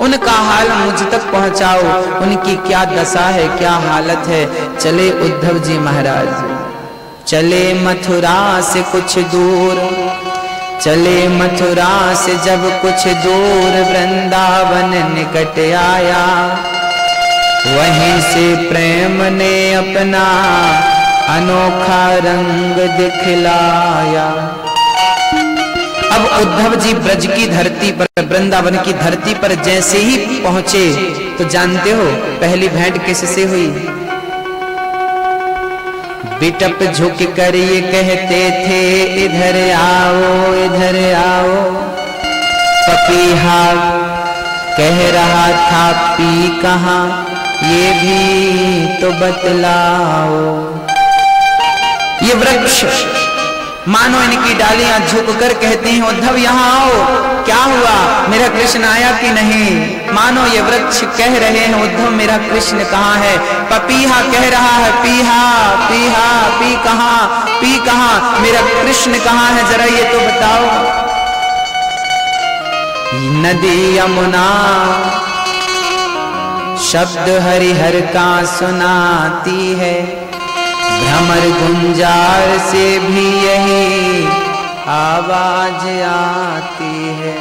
उनका हाल मुझ तक पहुंचाओ, उनकी क्या दशा है, क्या हालत है। चले उद्धव जी महाराज, चले मथुरा से कुछ दूर, चले मथुरा से जब कुछ दूर, वृंदावन निकट आया। वहीं से प्रेम ने अपना अनोखा रंग दिखलाया। अब उद्धव जी ब्रज की धरती पर, वृंदावन की धरती पर जैसे ही पहुंचे तो जानते हो पहली भेंट किससे हुई? बिटप झुक कर ये कहते थे, इधर आओ इधर आओ। पपीहा कह रहा था, पी कहाँ ये भी तो बतलाओ। ये वृक्ष मानो इनकी डालियां झुककर कहती हैं, उद्धव यहाँ आओ, क्या हुआ, मेरा कृष्ण आया कि नहीं। मानो ये वृक्ष कह रहे हैं, उद्धव मेरा कृष्ण कहाँ है। पपीहा कह रहा है, पीहा पीहा, पी कहाँ, पी कहाँ, मेरा कृष्ण कहाँ है, जरा ये तो बताओ। नदी यमुना शब्द हरिहर का सुनाती है, भ्रमर गुंजार से भी यही आवाज आती है।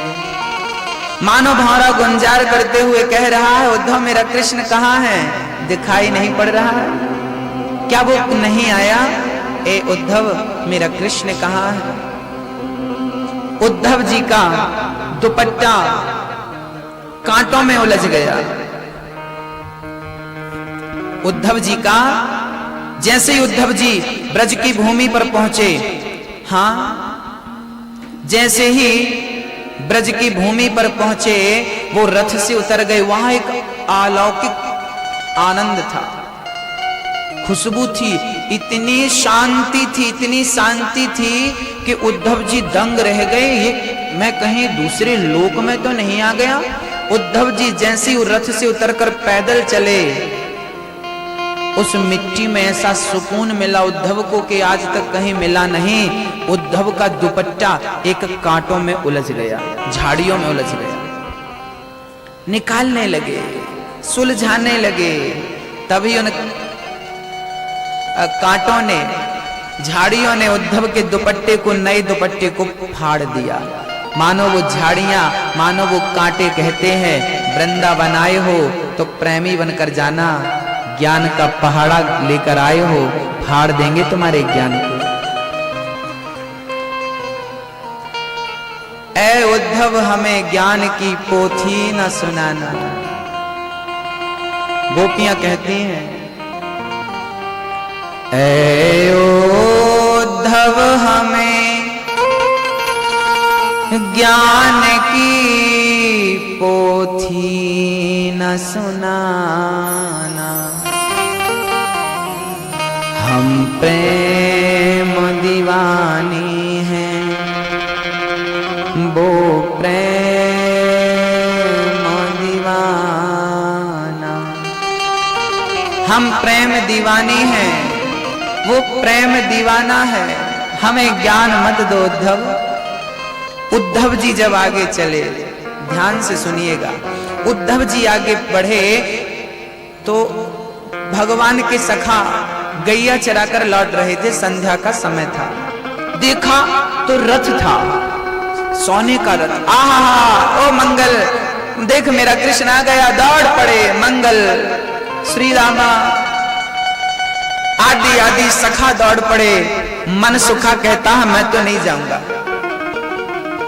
मानो भौरा गुंजार करते हुए कह रहा है, उद्धव मेरा कृष्ण कहाँ है, दिखाई नहीं पड़ रहा है, क्या वो नहीं आया। ए उद्धव मेरा कृष्ण कहाँ है। उद्धव जी का दुपट्टा कांटों में उलझ गया। उद्धव जी का, जैसे ही उद्धव जी ब्रज की भूमि पर पहुंचे, हाँ जैसे ही ब्रज की भूमि पर पहुंचे वो रथ से उतर गए। वहां एक अलौकिक आनंद था, खुशबू थी, इतनी शांति थी, इतनी शांति थी कि उद्धव जी दंग रह गए। ये मैं कहीं दूसरे लोक में तो नहीं आ गया। उद्धव जी जैसे ही रथ से उतरकर पैदल चले, उस मिट्टी में ऐसा सुकून मिला उद्धव को कि आज तक कहीं मिला नहीं। उद्धव का दुपट्टा एक कांटों में उलझ गया, झाड़ियों में उलझ गया। निकालने लगे, सुलझाने लगे, तभी उन कांटों ने, झाड़ियों ने उद्धव के दुपट्टे को, नए दुपट्टे को फाड़ दिया। मानो वो झाड़ियां, मानो वो कांटे कहते हैं, वृंदावन आए हो तो प्रेमी बनकर जाना, ज्ञान का पहाड़ा लेकर आए हो, फाड़ देंगे तुम्हारे ज्ञान को। ऐ उद्धव हमें ज्ञान की पोथी न सुनाना। गोपियां कहती हैं, ऐ उद्धव हमें ज्ञान की पोथी न सुनाना। हम प्रेम दीवानी हैं, वो प्रेम दीवाना। हम प्रेम दीवानी हैं, वो प्रेम दीवाना है, हमें ज्ञान मत दो उद्धव। उद्धव जी जब आगे चले, ध्यान से सुनिएगा, उद्धव जी आगे बढ़े तो भगवान के सखा गैया चराकर लौट रहे थे, संध्या का समय था। देखा तो रथ था, सोने का रथ। आहा ओ मंगल, देख मेरा कृष्ण आ गया। दौड़ पड़े मंगल, श्री रामा आदि आदि सखा दौड़ पड़े। मन सुखा कहता है मैं तो नहीं जाऊंगा।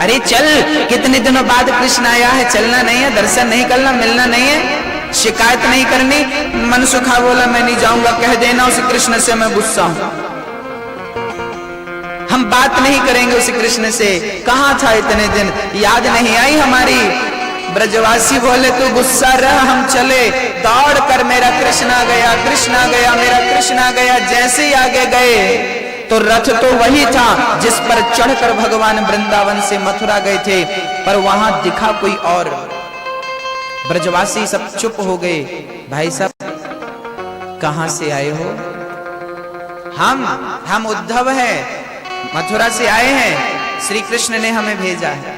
अरे चल, कितने दिनों बाद कृष्ण आया है, चलना नहीं है, दर्शन नहीं करना, मिलना नहीं है, शिकायत नहीं करनी। मन सुखा बोला मैं नहीं जाऊंगा, कह देना उस कृष्ण से मैं गुस्सा हूं, हम बात नहीं करेंगे उस कृष्ण से। कहां था इतने दिन, याद नहीं आई हमारी। ब्रजवासी बोले तू गुस्सा रह, हम चले। दौड़ कर मेरा कृष्ण आ गया, कृष्ण आ गया, मेरा कृष्ण आ गया। जैसे ही आगे गए तो रथ तो वही था जिस पर चढ़कर भगवान वृंदावन से मथुरा गए थे, पर वहां दिखा कोई और। ब्रजवासी सब चुप हो गए। भाई साहब कहां से आए हो? हम उद्धव हैं, मथुरा से आए हैं, श्री कृष्ण ने हमें भेजा है।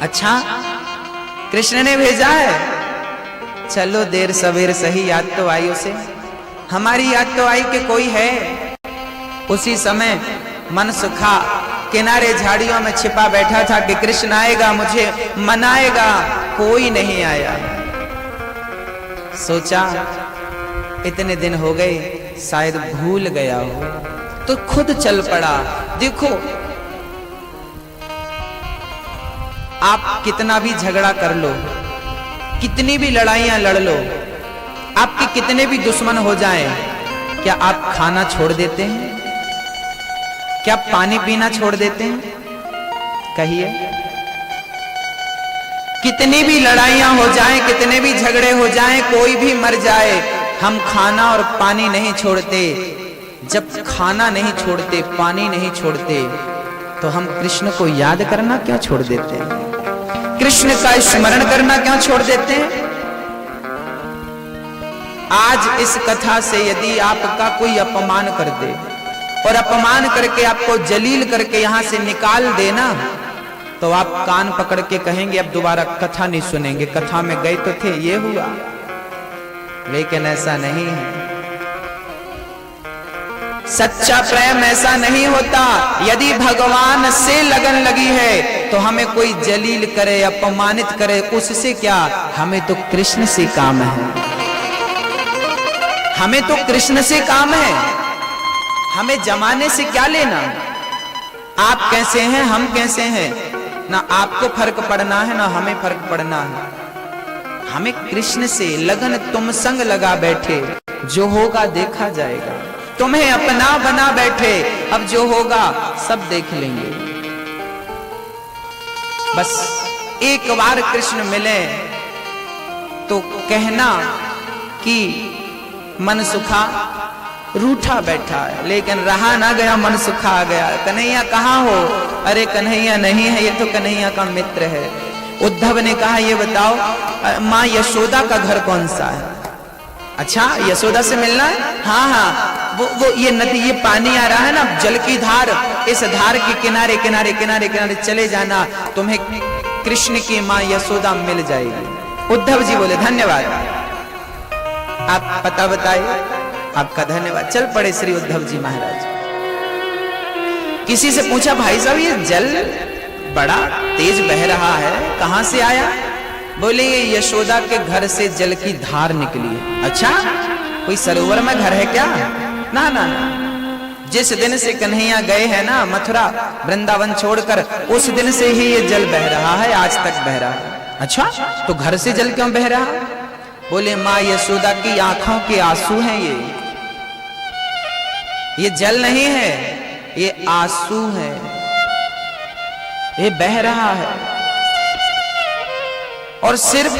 अच्छा कृष्ण ने भेजा है। चलो देर सवेर सही, याद तो आई उसे, हमारी याद तो आई कि कोई है। उसी समय मन सुखा किनारे झाड़ियों में छिपा बैठा था कि कृष्ण आएगा, मुझे मनाएगा, कोई नहीं आया। सोचा इतने दिन हो गए, शायद भूल गया हो, तो खुद चल पड़ा। देखो आप कितना भी झगड़ा कर लो, कितनी भी लड़ाइयां लड़ लो, आपके कितने भी दुश्मन हो जाएं, क्या आप खाना छोड़ देते हैं? क्या पानी पीना छोड़ देते हैं? कहिए। कितनी भी लड़ाइयां हो जाएं, कितने भी झगड़े हो जाएं, कोई भी मर जाए, हम खाना और पानी नहीं छोड़ते। जब खाना नहीं छोड़ते, पानी नहीं छोड़ते, तो हम कृष्ण को याद करना क्यों छोड़ देते हैं? कृष्ण का स्मरण करना क्यों छोड़ देते हैं? आज इस कथा से यदि आपका कोई अपमान कर दे और अपमान करके आपको जलील करके यहां से निकाल देना, तो आप कान पकड़ के कहेंगे अब दोबारा कथा नहीं सुनेंगे, कथा में गए तो थे, ये हुआ। लेकिन ऐसा नहीं है। सच्चा प्रेम ऐसा नहीं होता। यदि भगवान से लगन लगी है तो हमें कोई जलील करे, अपमानित करे, उससे क्या, हमें तो कृष्ण से काम है। हमें तो कृष्ण से काम है। हमें जमाने से क्या लेना? आप कैसे हैं, हम कैसे हैं, ना आपको फर्क पड़ना है ना हमें फर्क पड़ना है। हमें कृष्ण से लगन, तुम संग लगा बैठे, जो होगा देखा जाएगा। तुम्हें अपना बना बैठे, अब जो होगा सब देख लेंगे। बस एक बार कृष्ण मिले तो कहना कि मन सुखा, रूठा बैठा है, लेकिन रहा ना गया, मन सुखा आ गया। कन्हैया कहाँ हो? अरे कन्हैया नहीं है, ये तो कन्हैया का मित्र है। उद्धव ने कहा ये बताओ माँ यशोदा का घर कौन सा है? अच्छा यशोदा से मिलना है? हाँ हाँ, वो ये नदी, ये पानी आ रहा है ना, जल की धार, इस धार के किनारे किनारे किनारे किनारे चले जाना, तुम्हें कृष्ण की माँ यशोदा मिल जाएगी। उद्धव जी बोले धन्यवाद, आप पता बताइए। आपका धन्यवाद। चल पड़े श्री उद्धव जी महाराज। किसी से पूछा भाई साहब ये जल बड़ा तेज बह रहा है, कहां से आया? बोले ये यशोदा के घर से जल की धार निकली है। अच्छा कोई सरोवर में घर है क्या? ना ना ना, जिस दिन से कन्हैया गए हैं ना मथुरा वृंदावन छोड़कर, उस दिन से ही ये जल बह रहा है, आज तक बह रहा है। अच्छा तो घर से जल क्यों बह रहा? बोले माँ यशोदा की आंखों के आंसू हैं ये जल नहीं है, ये आंसू है, ये बह रहा है। और सिर्फ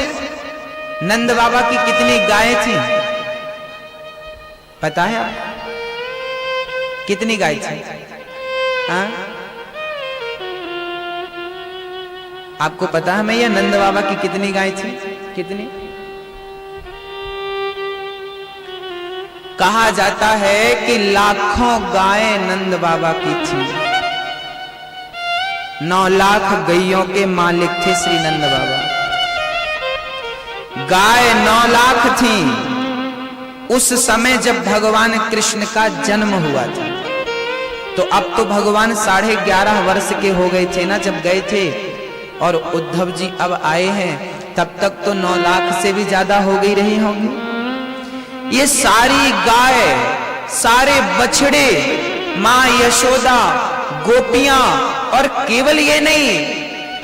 नंद बाबा की कितनी गायें थी पता है आप? कितनी गाय थी? हाँ आपको पता है मैया नंद बाबा की कितनी गाय थी? कितनी? कहा जाता है कि लाखों गायें नंद बाबा की थी। 9 लाख गैयों के मालिक थे श्री नंद बाबा। गाय 9 लाख थी उस समय जब भगवान कृष्ण का जन्म हुआ था। तो अब तो भगवान 11.5 वर्ष के हो गए थे ना जब गए थे, और उद्धव जी अब आए हैं, तब तक तो 9 लाख से भी ज्यादा हो गई रही होंगी। ये सारी गाय, सारे बछड़े, मां यशोदा, गोपियां, और केवल ये नहीं,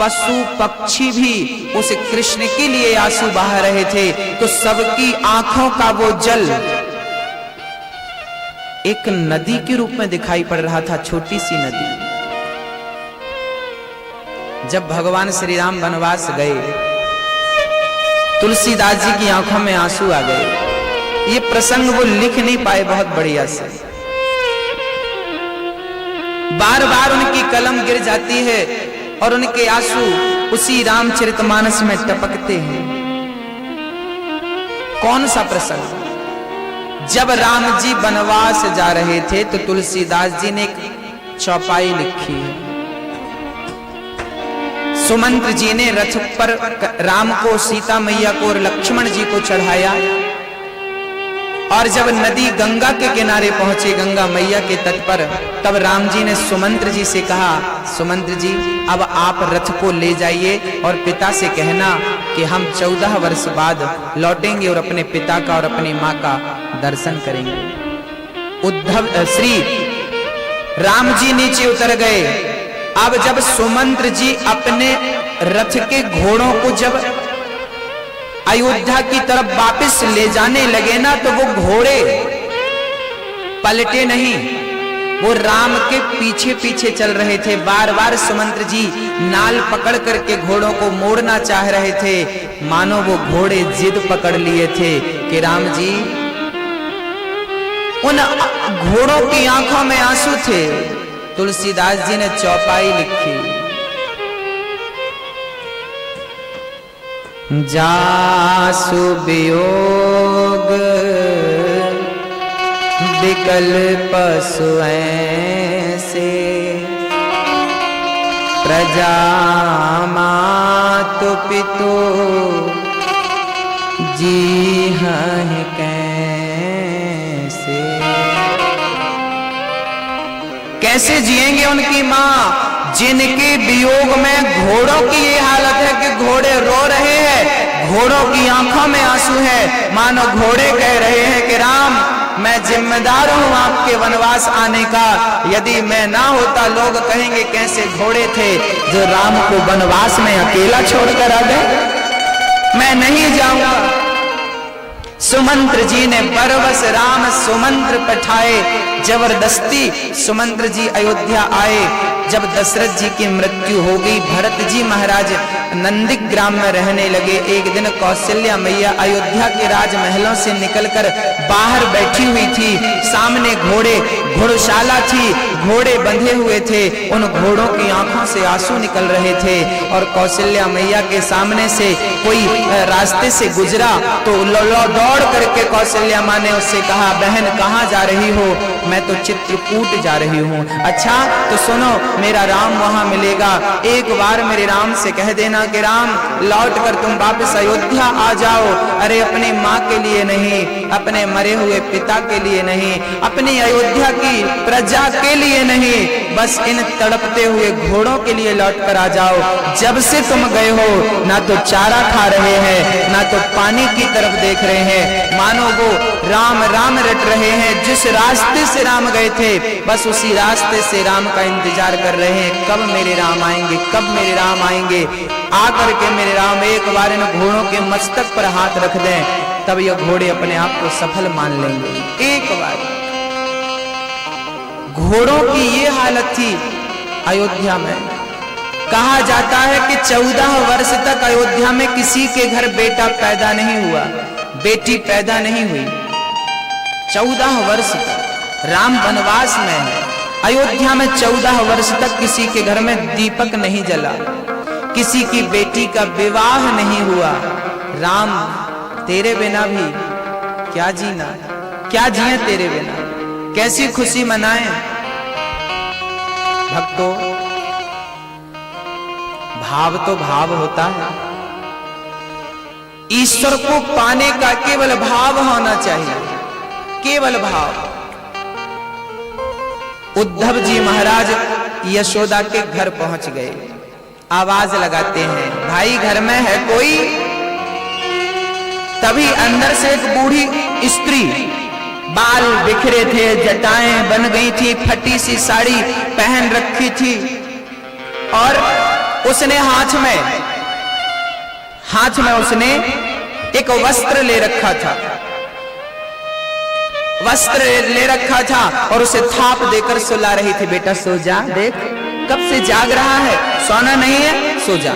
पशु पक्षी भी उस कृष्ण के लिए आंसू बहा रहे थे। तो सबकी आंखों का वो जल एक नदी के रूप में दिखाई पड़ रहा था, छोटी सी नदी। जब भगवान श्री राम वनवास गए, तुलसीदास जी की आंखों में आंसू आ गए। ये प्रसंग वो लिख नहीं पाए बहुत बढ़िया से, बार बार उनकी कलम गिर जाती है और उनके आंसू उसी रामचरितमानस में टपकते हैं। कौन सा प्रसंग? जब राम जी वनवास जा रहे थे तो तुलसीदास जी ने एक चौपाई लिखी है, सुमंत्र जी ने रथ पर राम को, सीता मैया को और लक्ष्मण जी को चढ़ाया। और जब नदी गंगा के किनारे पहुंचे, गंगा मैया के तट पर, तब राम जी ने सुमंत्र जी से कहा, सुमंत्र जी अब आप रथ को ले जाइए और पिता से कहना कि हम 14 वर्ष बाद लौटेंगे और अपने पिता का और अपनी माँ का दर्शन करेंगे। श्री राम जी नीचे उतर गए। अब जब सुमंत्र जी अपने रथ के घोड़ों को जब अयोध्या की तरफ वापस ले जाने लगे ना, तो वो घोड़े पलटे नहीं, वो राम के पीछे पीछे चल रहे थे। बार बार सुमंत्र जी नाल पकड़ करके घोड़ों को मोड़ना चाह रहे थे, मानो वो घोड़े जिद पकड़ लिए थे कि राम जी। उन घोड़ों की आंखों में आंसू थे। तुलसीदास जी ने चौपाई लिखी, जासु वियोग विकल पशु ऐसे, प्रजा मातु पितु जीहहि कैसे। कैसे जिएंगे उनकी मां, जिनके वियोग में घोड़ों की ये हालत है कि घोड़े रो रहे हैं, घोड़ों की आंखों में आंसू है, मानो घोड़े कह रहे हैं कि राम मैं जिम्मेदार हूं आपके वनवास आने का, यदि मैं ना होता लोग कहेंगे कैसे घोड़े थे जो राम को वनवास में अकेला छोड़कर आ गए, मैं नहीं जाऊंगा। सुमंत्र जी ने बरबस राम सुमंत्र पठाए, जबरदस्ती सुमंत्र जी अयोध्या आए। जब दशरथ जी की मृत्यु हो गई, भरत जी महाराज नंदीग्राम में रहने लगे। एक दिन कौशल्या मैया अयोध्या के राजमहलों से निकलकर बाहर बैठी हुई थी। सामने घोड़े, घोड़शाला थी, घोड़े बंधे हुए थे। उन घोड़ों की आंखों से आंसू निकल रहे थे। और कौशल्या मैया के सामने से कोई रास्ते से गुजरा तो दौड़ करके कौशल्या माँ ने उससे कहा, बहन कहाँ जा रही हो? मैं तो चित्रकूट जा रही हूँ। अच्छा तो सुनो, मेरा राम वहां मिलेगा, एक बार मेरे राम से कह देना कि राम लौट कर तुम वापस अयोध्या आ जाओ। अरे अपनी माँ के लिए नहीं, अपने मरे हुए पिता के लिए नहीं, अपनी अयोध्या की प्रजा के लिए नहीं, बस इन तड़पते हुए घोड़ों के लिए लौट कर आ जाओ। जब से तुम गए हो ना तो चारा खा रहे हैं, ना तो पानी की तरफ देख रहे हैं, मानो वो राम राम रट रहे हैं। जिस रास्ते से राम गए थे बस उसी रास्ते से राम का इंतजार कर रहे हैं, कब मेरे राम आएंगे, कब मेरे राम आएंगे। आकर के मेरे राम एक बार इन घोड़ों के मस्तक पर हाथ रख दें, तब ये घोड़े अपने आप को सफल मान लेंगे। एक बार घोड़ों की ये हालत थी अयोध्या में। कहा जाता है कि 14 वर्ष तक अयोध्या में किसी के घर बेटा पैदा नहीं हुआ, बेटी पैदा नहीं हुई। 14 वर्ष तक राम वनवास में है। अयोध्या में 14 वर्ष तक किसी के घर में दीपक नहीं जला, किसी की बेटी का विवाह नहीं हुआ। राम तेरे बिना भी क्या जीना, क्या जिए तेरे बिना, कैसी खुशी मनाएं। भक्तों, भाव तो भाव होता है, ईश्वर को पाने का केवल भाव होना चाहिए, केवल भाव। उद्धव जी महाराज यशोदा के घर पहुंच गए, आवाज लगाते हैं, भाई घर में है कोई? तभी अंदर से एक बूढ़ी स्त्री, बाल बिखरे थे, जटाएं बन गई थी, फटी सी साड़ी पहन रखी थी और उसने हाथ में उसने एक वस्त्र ले रखा था, वस्त्र ले रखा था और उसे थाप देकर सुला रही थी। बेटा सो जा, देख कब से जाग रहा है, सोना नहीं है, सो जा।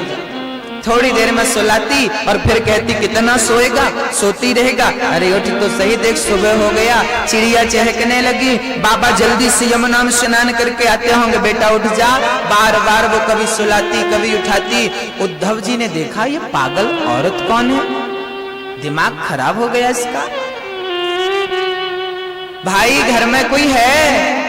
थोड़ी देर में सुलाती और फिर कहती कितना सोएगा, सोती रहेगा। अरे उठ तो सही, देख सुबह हो गया, चिड़िया चहकने लगी, बाबा जल्दी से यमुना में स्नान करके आते होंगे, बेटा उठ जा। बार बार वो कभी सुलाती कभी उठाती। उद्धव जी ने देखा ये पागल औरत कौन है, दिमाग खराब हो गया इसका। भाई घर में कोई है?